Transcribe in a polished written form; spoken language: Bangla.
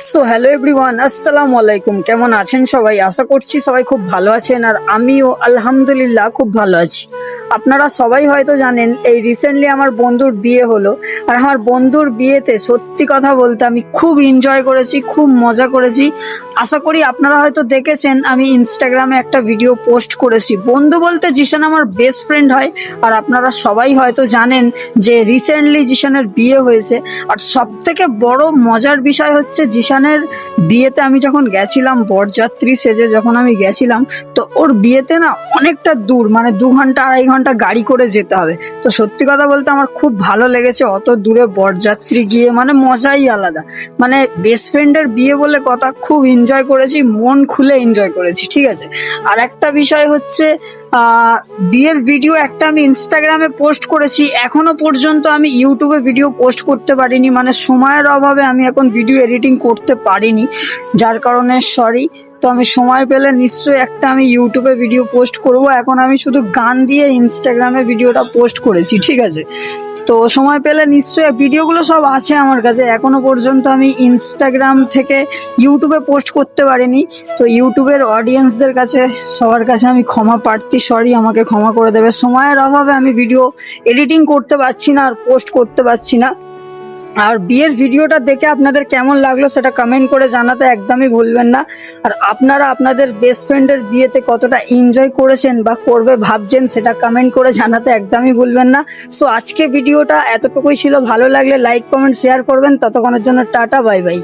সো হ্যালো এভরিওয়ান, আসসালামু আলাইকুম। কেমন আছেন সবাই? আশা করছি সবাই খুব ভালো আছেন, আর আমিও আলহামদুলিল্লাহ খুব ভালো আছি। আপনারা সবাই হয়তো জানেন এই রিসেন্টলি আমার বন্ধুর বিয়ে হলো, আর আমার বন্ধুর বিয়েতে সত্যি কথা বলতে আমি খুব এনজয় করেছি, খুব মজা করেছি। আশা করি আপনারা হয়তো দেখেছেন, আমি ইনস্টাগ্রামে একটা ভিডিও পোস্ট করেছি। বন্ধু বলতে জিশান আমার বেস্ট ফ্রেন্ড হয়, আর আপনারা সবাই হয়তো জানেন যে রিসেন্টলি জিশানের বিয়ে হয়েছে। আর সব থেকে বড় মজার বিষয় হচ্ছে, জিশানের বিয়েতে আমি যখন গেছিলাম বরযাত্রী সেজে, যখন আমি গেছিলাম, তো ওর বিয়েতে না অনেকটা দূর, মানে 2 ঘন্টা 2.5 ঘন্টা গাড়ি করে যেতে হবে। তো সত্যি কথা বলতে আমার খুব ভালো লেগেছে অত দূরে বরযাত্রী গিয়ে, মানে মজাই আলাদা। মানে বেস্ট ফ্রেন্ডের বিয়ে বলে কথা, খুব এনজয় করেছি, মন খুলে এনজয় করেছি, ঠিক আছে। আর একটা বিষয় হচ্ছে, বিয়ের ভিডিও একটা আমি ইনস্টাগ্রামে পোস্ট করেছি, এখনো পর্যন্ত আমি ইউটিউবে ভিডিও পোস্ট করতে পারিনি, মানে সময়ের অভাবে আমি এখন ভিডিও এডিটিং করতে পারিনি, যার কারণে সরি। তো আমি সময় পেলে নিশ্চয়ই একটা আমি ইউটিউবে ভিডিও পোস্ট করব। এখন আমি শুধু গান দিয়ে ইনস্টাগ্রামে ভিডিওটা পোস্ট করেছি, ঠিক আছে। তো সময় পেলে নিশ্চয়ই, ভিডিওগুলো সব আছে আমার কাছে, এখনো পর্যন্ত আমি ইনস্টাগ্রাম থেকে ইউটিউবে পোস্ট করতে পারিনি। তো ইউটিউবের অডিয়েন্সদের কাছে, সবার কাছে আমি ক্ষমা প্রার্থী, সরি, আমাকে ক্ষমা করে দেবে। সময়ের অভাবে আমি ভিডিও এডিটিং করতে পারছি না আর পোস্ট করতে পারছি না। আর বিয়ের ভিডিওটা দেখে আপনাদের কেমন লাগলো সেটা কমেন্ট করে জানাতে একদমই ভুলবেন না। আর আপনারা আপনাদের বেস্ট ফ্রেন্ডের বিয়েতে কতটা এনজয় করেছেন বা করবে ভাবছেন, সেটা কমেন্ট করে জানাতে একদমই ভুলবেন না। সো আজকে ভিডিওটা এতটুকুই ছিল। ভালো লাগলে লাইক কমেন্ট শেয়ার করবেন। ততক্ষণের জন্য টাটা, বাই বাই।